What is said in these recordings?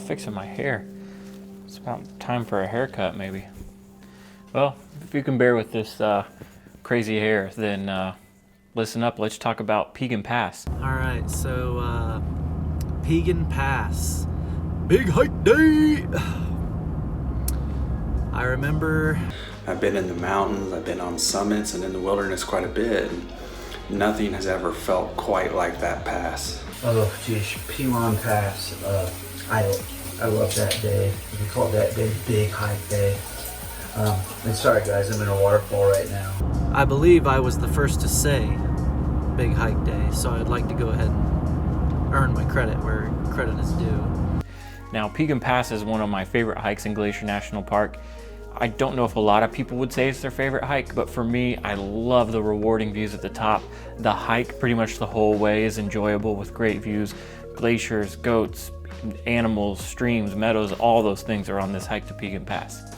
fixing my hair. It's about time for a haircut, maybe. Well, if you can bear with this crazy hair, then listen up. Let's talk about Piegan Pass. All right, so Piegan Pass, big hike day. I remember I've been in the mountains, I've been on summits and in the wilderness quite a bit. Nothing has ever felt quite like that pass. Oh geez, Piegan Pass. I love that day. We call that day Big Hike Day. And sorry guys, I'm in a waterfall right now. I believe I was the first to say Big Hike Day, so I'd like to go ahead and earn my credit where credit is due. Now, Piegan Pass is one of my favorite hikes in Glacier National Park. I don't know if a lot of people would say it's their favorite hike, but for me, I love the rewarding views at the top. The hike pretty much the whole way is enjoyable with great views. Glaciers, goats, animals, streams, meadows, all those things are on this hike to Piegan Pass.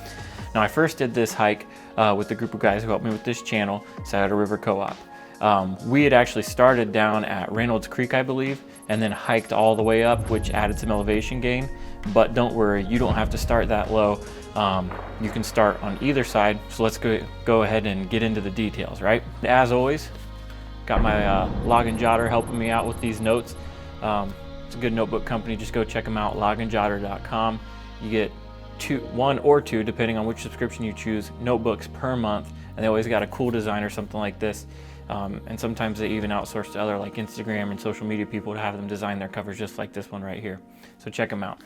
Now, I first did this hike with a group of guys who helped me with this channel, Scioto River Co-op. We had actually started down at Reynolds Creek, I believe, and then hiked all the way up, which added some elevation gain. But don't worry, you don't have to start that low. You can start on either side. So let's go ahead and get into the details, right? As always, got my log and jotter helping me out with these notes. It's a good notebook company. Just go check them out, logandjotter.com. You get one or two, depending on which subscription you choose, notebooks per month. And they always got a cool design or something like this. And sometimes they even outsource to other like Instagram and social media people to have them design their covers just like this one right here. So check them out.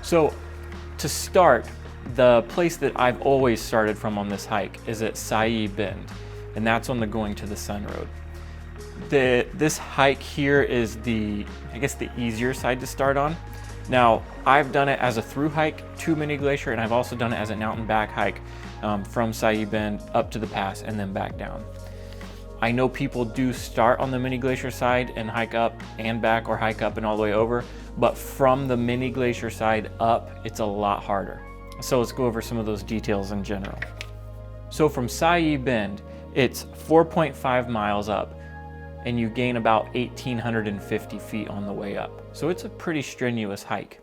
So to start, the place that I've always started from on this hike is at Scioto Bend, and that's on the Going to the Sun Road. This hike here is I guess the easier side to start on. Now, I've done it as a through hike to Mini Glacier, and I've also done it as an out and back hike from Scioto Bend up to the pass and then back down. I know people do start on the Mini Glacier side and hike up and back, or hike up and all the way over, but from the Mini Glacier side up, it's a lot harder. So let's go over some of those details in general. So from Scioto Bend, it's 4.5 miles up, and you gain about 1,850 feet on the way up. So it's a pretty strenuous hike.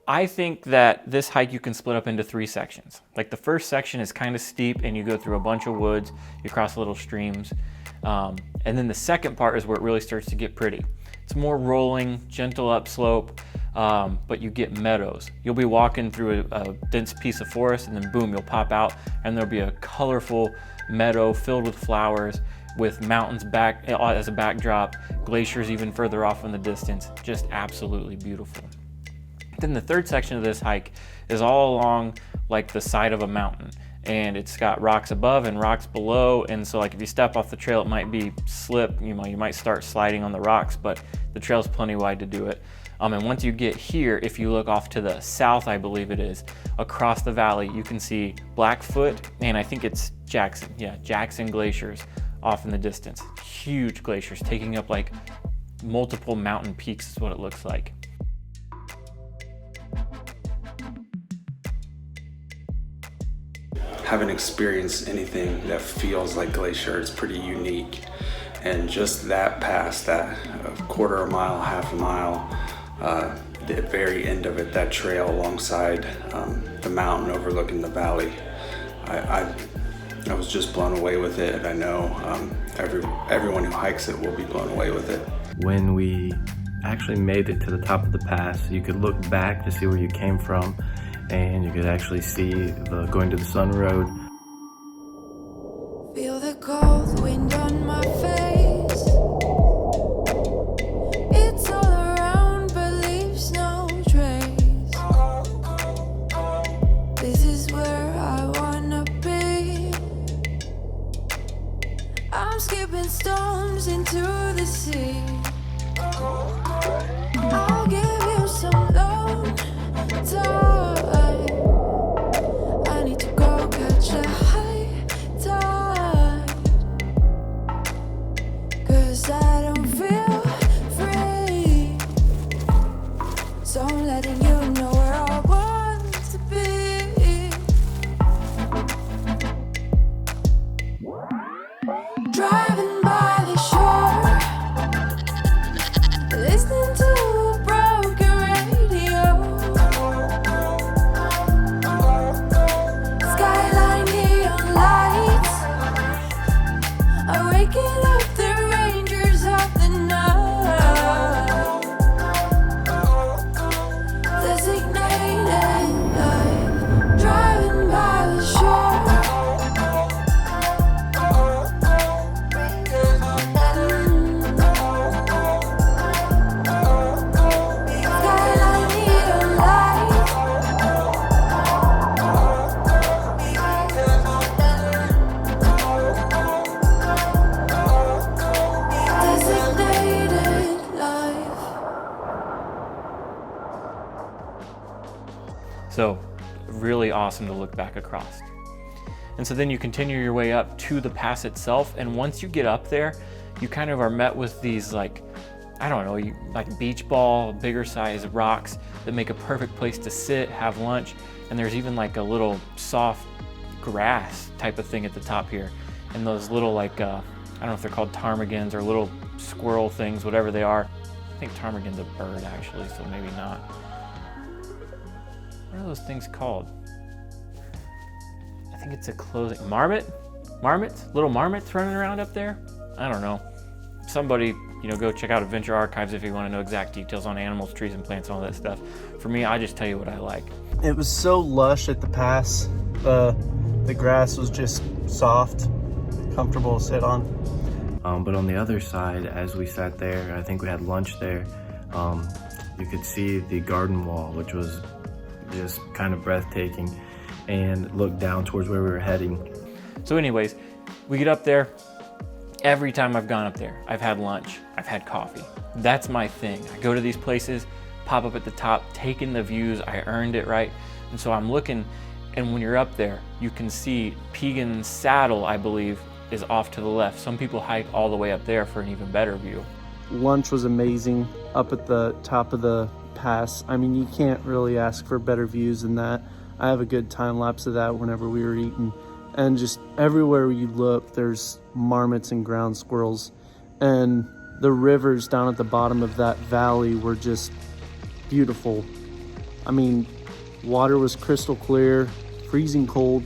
I think that this hike you can split up into 3 sections. Like the first section is kind of steep and you go through a bunch of woods, you cross little streams. And then the second part is where it really starts to get pretty. It's more rolling, gentle upslope, but you get meadows. You'll be walking through a dense piece of forest, and then boom, you'll pop out and there'll be a colorful meadow filled with flowers, with mountains back as a backdrop, glaciers even further off in the distance. Just absolutely beautiful. Then the third section of this hike is all along like the side of a mountain, and it's got rocks above and rocks below, and so like if you step off the trail, it might be slip, you might start sliding on the rocks, but the trail's plenty wide to do it. And once you get here, if you look off to the south, I believe it is, across the valley, you can see Blackfoot, and I think it's Jackson glaciers off in the distance. Huge glaciers taking up like multiple mountain peaks is what it looks like. Haven't experienced anything that feels like Glacier. It's pretty unique. And just that pass, that quarter a mile, half a mile, the very end of it, that trail alongside the mountain overlooking the valley, I was just blown away with it, and I know everyone who hikes it will be blown away with it. When we actually made it to the top of the pass, you could look back to see where you came from, and you could actually see the Going to the Sun Road. Feel the cold wind on my face. It's all around but leaves no trace. This is where I wanna be. I'm skipping stones into the sea. I'll give you some lone time. I need to go catch a high tide, 'cause I don't feel free. So I'm letting you know where I want to be. Driving by the shore, So really awesome to look back across. And so then you continue your way up to the pass itself, and once you get up there, you kind of are met with these like, I don't know, like beach ball, bigger size rocks that make a perfect place to sit, have lunch, and there's even like a little soft grass type of thing at the top here. And those little like, I don't know if they're called ptarmigans or little squirrel things, whatever they are. I think ptarmigan's a bird actually, so maybe not. What are those things called? I think it's a closing, marmots, little marmots running around up there. I don't know. Somebody, go check out Adventure Archives if you want to know exact details on animals, trees, and plants, and all that stuff. For me, I just tell you what I like. It was so lush at the pass. The grass was just soft, comfortable to sit on. But on the other side, as we sat there, I think we had lunch there, you could see the garden wall, which was just kind of breathtaking, and look down towards where we were heading. So anyways, we get up there. Every time I've gone up there, I've had lunch, I've had coffee. That's my thing. I go to these places, pop up at the top, take in the views, I earned it, right? And so I'm looking, and when you're up there, you can see Piegan Saddle, I believe, is off to the left. Some people hike all the way up there for an even better view. Lunch was amazing up at the top of the pass. I mean, you can't really ask for better views than that. I have a good time lapse of that whenever we were eating. And just everywhere you look, there's marmots and ground squirrels. And the rivers down at the bottom of that valley were just beautiful. I mean, water was crystal clear, freezing cold,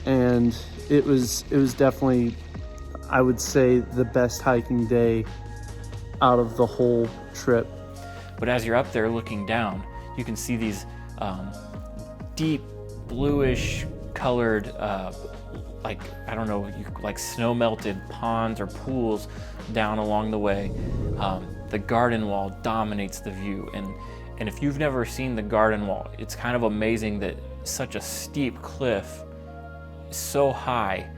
and it was definitely, I would say, the best hiking day out of the whole trip. But as you're up there looking down, you can see these deep bluish colored, like, I don't know, like snow melted ponds or pools down along the way. The garden wall dominates the view. And if you've never seen the garden wall, it's kind of amazing that such a steep cliff, so high,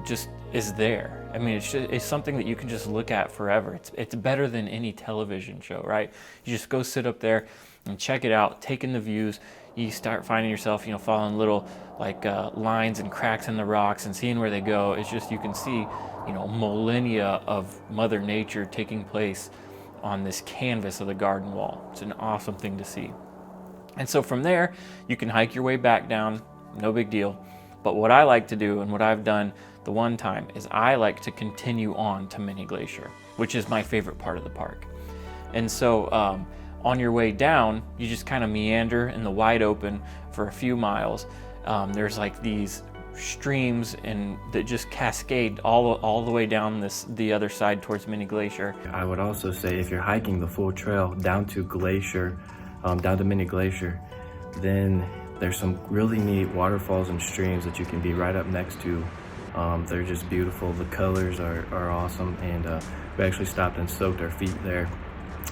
just is there. I mean, it's something that you can just look at forever. It's better than any television show, right? You just go sit up there and check it out, take in the views. You start finding yourself, following little like lines and cracks in the rocks and seeing where they go. It's just, you can see, millennia of Mother Nature taking place on this canvas of the garden wall. It's an awesome thing to see. And so from there, you can hike your way back down, no big deal. But what I like to do, and what I've done the one time, is I like to continue on to Mini Glacier, which is my favorite part of the park. And so on your way down, you just kind of meander in the wide open for a few miles. There's like these streams that just cascade all the way down the other side towards Mini Glacier. I would also say if you're hiking the full trail down to Glacier, down to Mini Glacier, then there's some really neat waterfalls and streams that you can be right up next to. They're just beautiful. The colors are awesome, and we actually stopped and soaked our feet there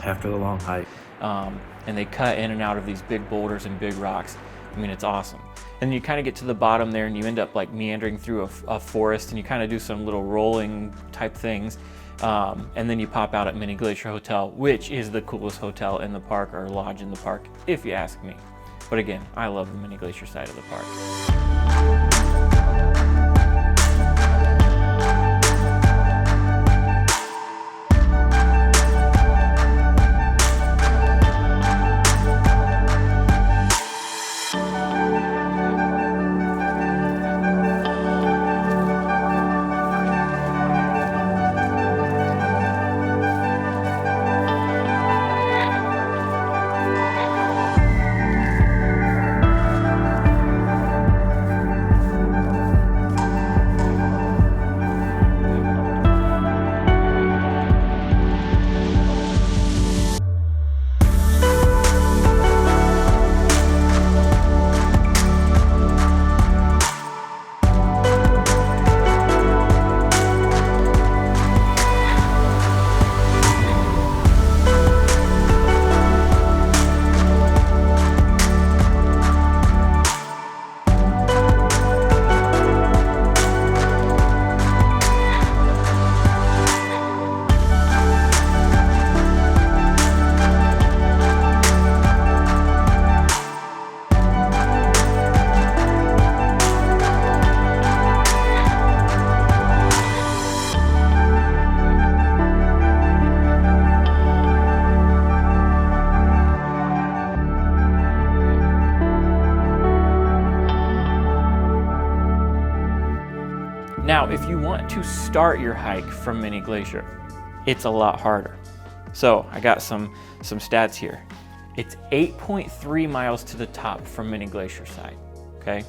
after the long hike. And they cut in and out of these big boulders and big rocks. I mean, it's awesome. And you kind of get to the bottom there, and you end up like meandering through a forest, and you kind of do some little rolling type things. And then you pop out at Mini Glacier Hotel, which is the coolest hotel in the park, or lodge in the park, if you ask me. But again, I love the Mini Glacier side of the park. Now, if you want to start your hike from Mini Glacier, it's a lot harder. So I got some stats here. It's 8.3 miles to the top from Mini Glacier side, okay?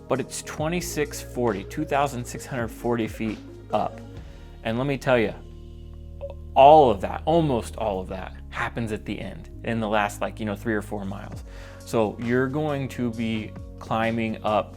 But it's 2,640 feet up. And let me tell you, all of that, almost all of that, happens at the end in the last 3 or 4 miles. So you're going to be climbing up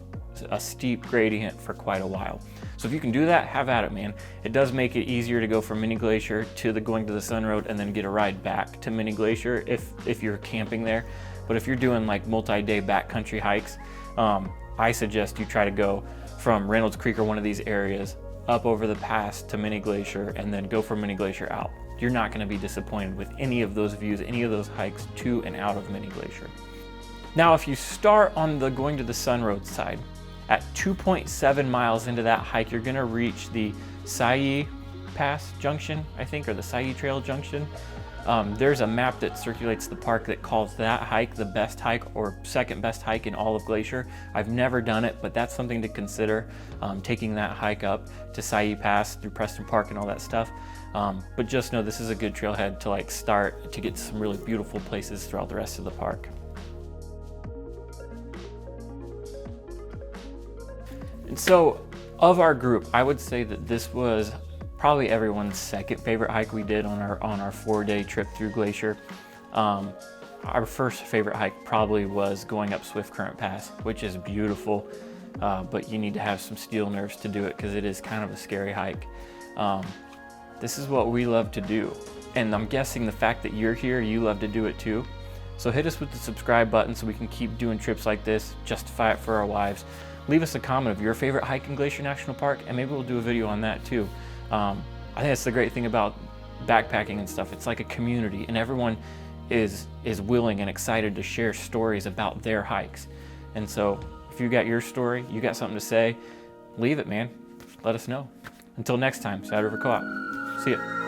a steep gradient for quite a while. So if you can do that, have at it, man. It does make it easier to go from Mini Glacier to going to the Sun Road and then get a ride back to Mini Glacier if you're camping there. But if you're doing like multi-day backcountry hikes, I suggest you try to go from Reynolds Creek or one of these areas up over the pass to Mini Glacier and then go from Mini Glacier out. You're not going to be disappointed with any of those views, any of those hikes to and out of Mini Glacier. Now, if you start on the going to the Sun Road side, at 2.7 miles into that hike, you're going to reach the Scioto Pass junction, I think, or the Scioto Trail junction. There's a map that circulates the park that calls that hike the best hike or second best hike in all of Glacier. I've never done it, but that's something to consider, taking that hike up to Scioto Pass through Preston Park and all that stuff. But just know this is a good trailhead to start to get to some really beautiful places throughout the rest of the park. And so of our group, I would say that this was probably everyone's second favorite hike we did on our 4-day trip through Glacier. Our first favorite hike probably was going up Swift Current Pass, which is beautiful, but you need to have some steel nerves to do it because it is kind of a scary hike. This is what we love to do, and I'm guessing the fact that you're here, you love to do it too. So hit us with the subscribe button so we can keep doing trips like this, justify it for our wives. Leave us a comment of your favorite hike in Glacier National Park, and maybe we'll do a video on that too. I think that's the great thing about backpacking and stuff. It's like a community, and everyone is willing and excited to share stories about their hikes. And so if you got your story, you got something to say, leave it, man. Let us know. Until next time, Sad River Co-op. See ya.